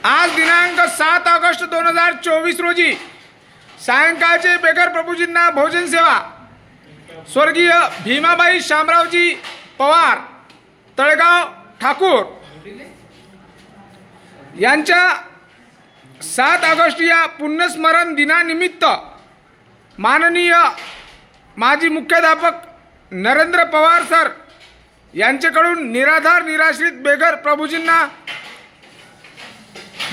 आज दिनांक 7 ऑगस्ट 2024 रोजी सायंकाळचे बेगर प्रभूजींना भोजन सेवा स्वर्गीय भीमाबाई शामरावजी पवार तळगाव ठाकूर यांच्या 7 ऑगस्ट या पुण्यस्मरण दिनानिमित्त माननीय माजी मुख्याध्यापक नरेंद्र पवार सर यांच्याकडून निराधार निराश्रित बेगर प्रभूजींना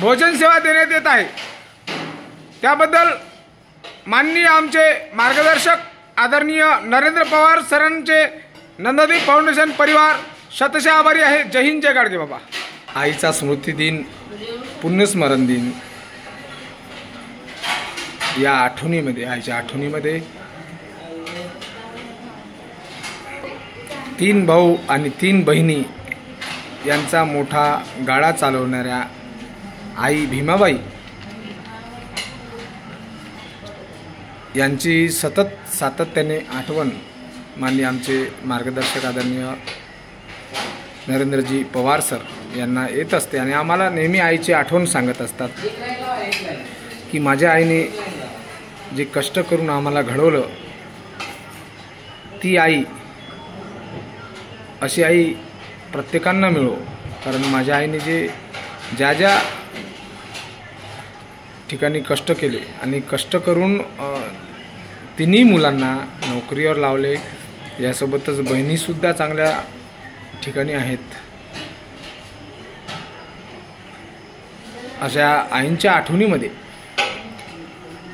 भोजन सेवा देण्यात येत आहे। त्याबद्दल माननीय आमचे मार्गदर्शक आदरणीय नरेंद्र पवार सरांचे नंददीप फाउंडेशन परिवार शतशः आभारी आहे। जय हिंद, जय गाडगे बाबा। आईचा स्मृती दिन, पुण्यस्मरण दिन या आठवणीमध्ये, आईच्या आठवणीमध्ये 3 भाऊ आणि 3 बहिणी यांचा मोठा गाडा चालवणाऱ्या आई भीमाबाई यांची सातत्याने आठवण माननीय आमचे मार्गदर्शक आदरणीय नरेंद्रजी पवार सर यांना येत असते आणि आम्हाला नेहमी आईची आठवण सांगत असतात की माझ्या आईने जे कष्ट करून आम्हाला घडवलं, ती आई अशी आई प्रत्येकांना मिळो। कारण माझ्या आईने ज्या ज्या ठिकाणी कष्ट केले आणि कष्ट करून तिन्ही मुलांना नोकरीवर लावले, यासोबतच बहिणीसुद्धा चांगल्या ठिकाणी आहेत। अशा आईंच्या आठवणीमध्ये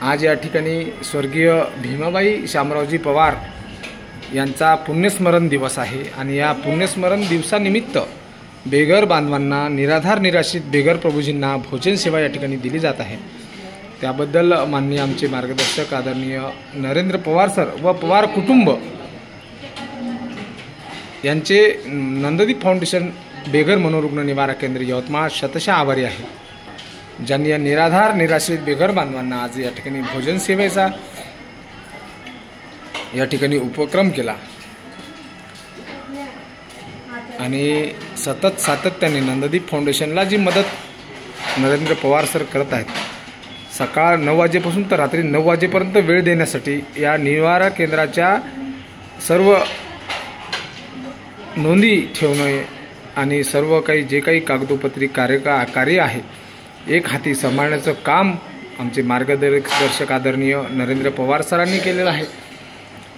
आज या ठिकाणी स्वर्गीय भीमाबाई शामरावजी पवार यांचा पुण्यस्मरण दिवस आहे आणि या पुण्यस्मरण दिवसानिमित्त बेगर बांधवांना, निराधार निराश्रित बेगर प्रभूजींना भोजन सेवा या ठिकाणी दिली जात आहे। त्याबद्दल माननीय आमचे मार्गदर्शक आदरणीय नरेंद्र पवार सर व पवार कुटुंब यांचे नंददीप फाउंडेशन बेगर मनोरुग्ण निवारा केंद्र यवतमाळ शतशः आभारी आहे, ज्यांनी या निराधार निराश्रित बेगर बांधवांना आज या ठिकाणी भोजन सेवेचा या ठिकाणी उपक्रम केला आणि सातत्याने नंददीप फाउंडेशनला जी मदत नरेंद्र पवार सर करत आहेत, सकाळ 9 वाजेपासून तर रात्री 9 वाजेपर्यंत वेळ देण्यासाठी या निवारा केंद्राच्या सर्व नोंदी ठेवणे आणि सर्व काही जे काही कागदोपत्री कार्य आहे एक हाती सांभाळण्याचं काम आमचे मार्गदर्शक आदरणीय नरेंद्र पवार सरांनी केलेलं आहे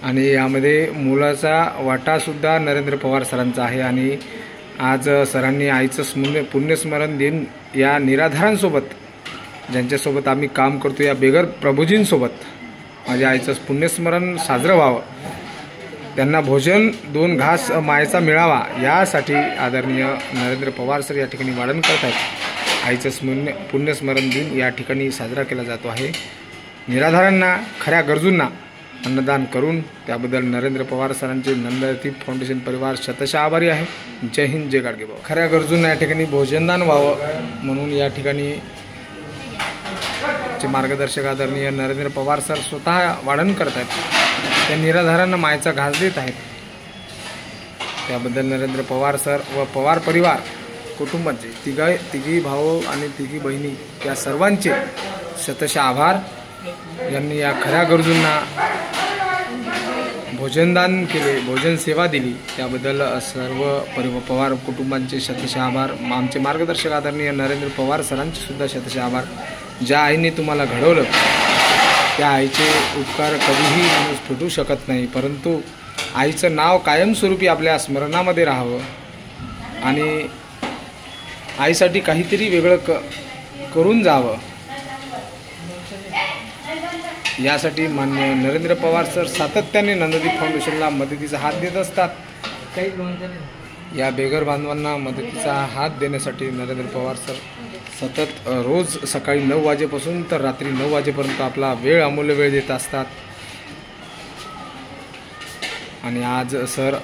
आणि यामध्ये मुलाचा वाटासुद्धा नरेंद्र पवार सरांचा आहे। आणि आज सरांनी आईचं पुण्यस्मरण दिन या निराधारांसोबत, ज्यांच्यासोबत आम्ही काम करतो, या बेगर प्रभूजींसोबत माझ्या आईचं पुण्यस्मरण साजरं व्हावं, त्यांना भोजन 2 घास मायेचा मिळावा, यासाठी आदरणीय नरेंद्र पवार सर या ठिकाणी वाढण करत आहेत। आईचं पुण्यस्मरण दिन या ठिकाणी साजरा केला जातो आहे। निराधारांना, खऱ्या गरजूंना अन्नदान करून त्याबद्दल नरेंद्र पवार सरांचे नंददीप फाउंडेशन परिवार शतशः आभारी आहे। जय हिंद, जय गाडगे बाबा। खऱ्या गरजूंना या ठिकाणी भोजनदान व्हावं म्हणून या ठिकाणी मार्गदर्शक आदरणीय नरेंद्र पवार सर स्वतः वाढण करत आहेत, त्या निराधारांना मायेचा घास देत आहेत। त्याबद्दल नरेंद्र पवार सर व पवार परिवार कुटुंबाचे तिघी भाऊ आणि तिघी बहिणी या सर्वांचे शतशः आभार। यांनी या खऱ्या गरजूंना भोजनदान केले, भोजन सेवा दिली, त्याबद्दल सर्व पवार कुटुंबांचे शतशः आभार। आमचे मार्गदर्शक आदरणीय नरेंद्र पवार सरांचे सुद्धा शतशः आभार। ज्या आईने तुम्हाला घडवलं त्या आईचे उपकार कधीही माणूस फेटू शकत नाही, परंतु आईचं नाव कायमस्वरूपी आपल्या स्मरणामध्ये राहावं आणि आईसाठी काहीतरी वेगळं करून जावं, यासाठी माननीय नरेंद्र पवार सर सातत्याने नंददीप फाउंडेशनला मदतीचा हात देत असतात। या बेगर बांधवांना मदतीचा हात देण्यासाठी नरेंद्र पवार सर सतत रोज सकाळी 9 वाजेपासून तर रात्री 9 वाजेपर्यंत आपला वेळ, अमूल्य वेळ देत असतात। आणि आज सर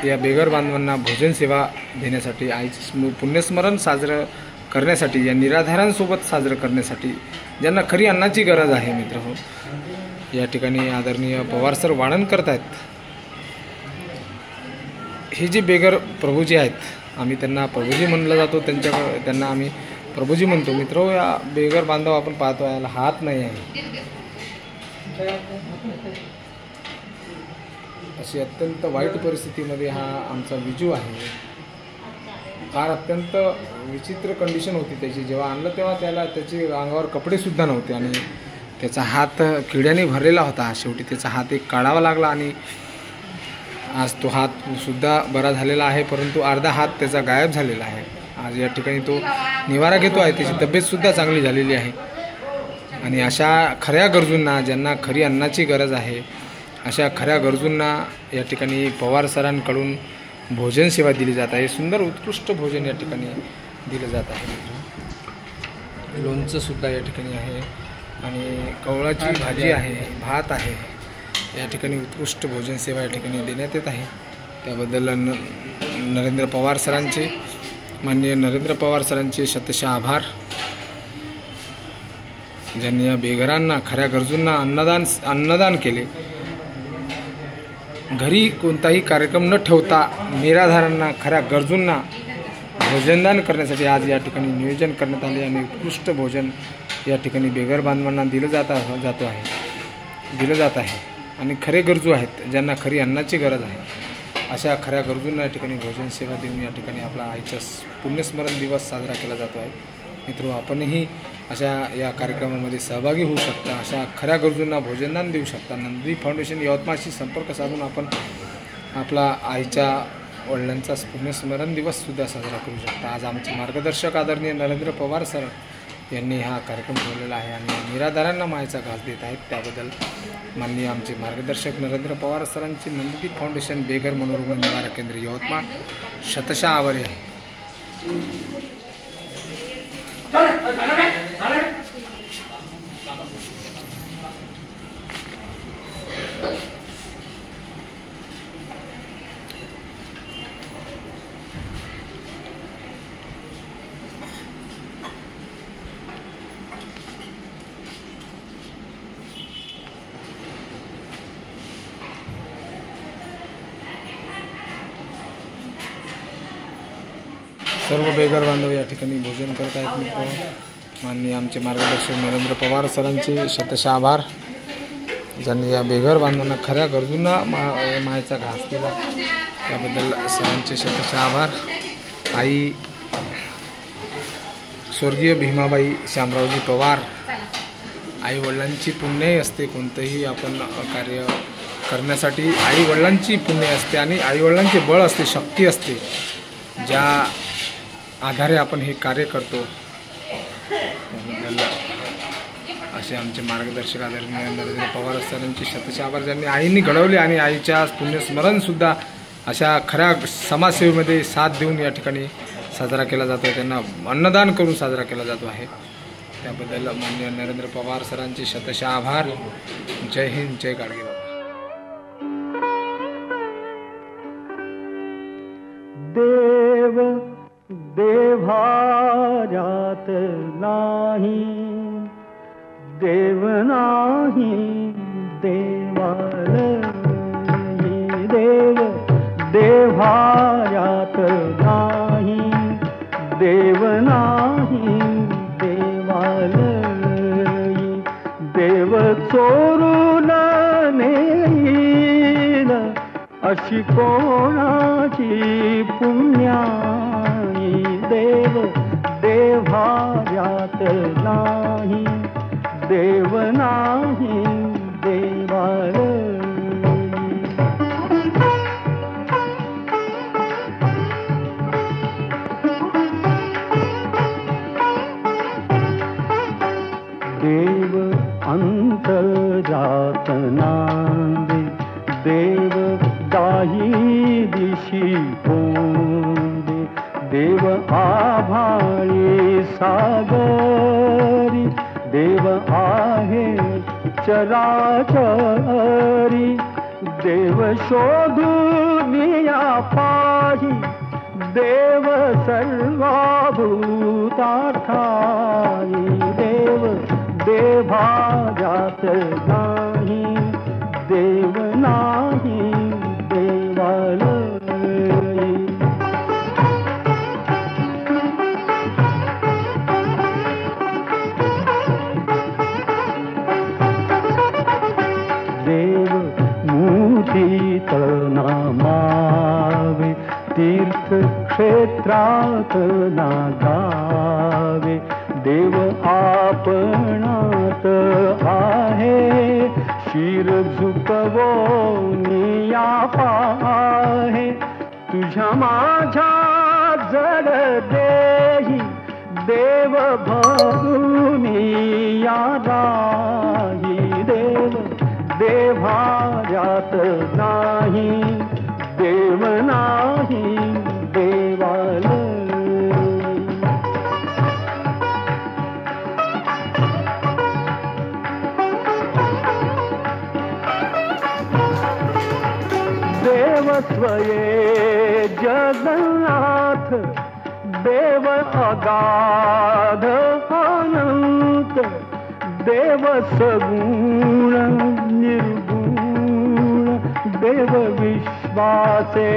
या बेगर बांधवांना भोजन सेवा देण्यासाठी, आईचं पुण्यस्मरण साजरं करण्यासाठी, या निराधारांसोबत साजरं करण्यासाठी, ज्यांना खरी अन्नाची गरज आहे मित्रहो, या ठिकाणी आदरणीय पवार सर वाढण करत आहेत। हे जे बेगर प्रभूजी आहेत, आम्ही त्यांना प्रभूजी म्हणलं जातो, त्यांना आम्ही प्रभूजी म्हणतो. मित्र, या बेघर बांधव आपण पाहतो याला हात नाही आहे. अशी अत्यंत वाईट परिस्थितीमध्ये हा आमचा विजू आहे. फार अत्यंत विचित्र कंडिशन होती त्याची. जेव्हा आणलं तेव्हा त्याची अंगावर कपडेसुद्धा नव्हते आणि त्याचा हात किड्याने भरलेला होता. शेवटी त्याचा हात एक काढावा लागला आणि आज तो हातसुद्धा बरा झालेला आहे, परंतु अर्धा हात त्याचा गायब झालेला आहे. आज या ठिकाणी तो निवारा घेतो आहे. त्याची तब्येतसुद्धा चांगली झालेली आहे. आणि अशा खऱ्या गरजूंना, ज्यांना खरी अन्नाची गरज आहे, अशा खऱ्या गरजूंना या ठिकाणी पवार सरांकडून भोजन सेवा दिली जात आहे. सुंदर उत्कृष्ट भोजन या ठिकाणी दिलं जात आहे. लोणचंसुद्धा या ठिकाणी आहे आणि कवळाची भाजी आहे, भात आहे. या ठिकाणी उत्कृष्ट भोजन सेवा या ठिकाणी देण्यात येत आहे. त्याबद्दल नरेंद्र पवार सरांचे, माननीय नरेंद्र पवार सरांचे शतशः आभार, ज्यांनी या बेघरांना, खऱ्या गरजूंना अन्नदान केले. घरी कोणताही कार्यक्रम न ठेवता निराधारांना, खऱ्या गरजूंना भोजनदान करण्यासाठी आज या ठिकाणी नियोजन करण्यात आले आणि उत्कृष्ट भोजन या ठिकाणी बेघर बांधवांना दिलं जात आहे. आणि खरे गरजू आहेत, ज्यांना खरी अन्नाची गरज आहे, अशा खऱ्या गरजूंना या ठिकाणी भोजन सेवा देऊन या ठिकाणी आपला आईचा पुण्यस्मरण दिवस साजरा केला जातो आहे. मित्रो, आपणही अशा या कार्यक्रमामध्ये सहभागी होऊ शकता. अशा खऱ्या गरजूंना भोजनदान देऊ शकता. नंदी फाउंडेशन यवतमाळशी संपर्क साधून आपण आपला आईच्या वडिलांचा पुण्यस्मरण दिवससुद्धा साजरा करू शकता. आज आमचे मार्गदर्शक आदरणीय नरेंद्र पवार सर यांनी हा कार्यक्रम ठेवलेला आहे आणि निराधारांना मायेचा घास देत आहेत. त्याबद्दल माननीय आमचे मार्गदर्शक नरेंद्र पवार सरांचे नंदी फाउंडेशन बेघर मनोरुग्ण निवारा केंद्र यवतमाळ शतशः आभारी आहे. सर्व बेघर बांधव या ठिकाणी भोजन करत आहेत. मित्र, माननीय आमचे मार्गदर्शक नरेंद्र पवार सरांचे शतशः आभार, ज्यांनी या बेघर बांधवांना, खऱ्या गरजूंना मायेचा घास दिला. त्याबद्दल सरांचे शतशः आभार. आई स्वर्गीय भीमाबाई शामरावजी पवार, आई वडिलांची पुण्य असते. कोणतंही आपण कार्य करण्यासाठी आई वडिलांची पुण्य असते आणि आई वडिलांचे बळ असते, शक्ती असते, ज्या आधारे आपण हे कार्य करतो. त्याबद्दल असे आमचे मार्गदर्शक आदरणीय नरेंद्र पवार सरांचे शतशः आभार, ज्यांनी आईंनी घडवले आणि आईच्या पुण्यस्मरणसुद्धा अशा खऱ्या समाजसेवेमध्ये साथ देऊन या ठिकाणी साजरा केला जातो आहे. त्यांना अन्नदान करून साजरा केला जातो आहे. त्याबद्दल माननीय नरेंद्र पवार सरांचे शतशः आभार. जय हिंद, जय गाडगे बाबा. देव देव्हाऱ्यात नाही, देव नाही देवालयी. देव देव्हाऱ्यात नाही, देव नाही देवालयी. देव चोरून नेईल अशी कोणाची पुण्याई. देव देव्हाऱ्यात नाही, देव नाही देवालयी. देव अंतरात नांदे, देव दाही दिशी पोंदे. देव आभाळी सागरी, देव आहे चराचरी. देव शोधून या पाही, देव सर्वभूतार्थाई. देव देव्हाऱ्यात नाही, देव नाही देवालयी. क्षेत्रात ना गावे, देव आपणात आहे, शिर झुकवोनी या पाहे, तुझ्या माझ्या जड देही देव भरुनी या राही, देव देव्हाऱ्यात नाही, देव नाही देवाल. देव स्वये जगन्नाथ, देव अगाध अनंत, देव सगुण निर्गुण, देव विश्वाचे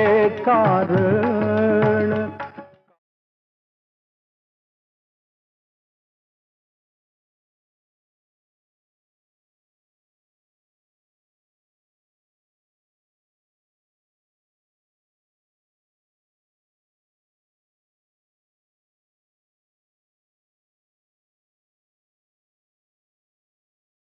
कारण.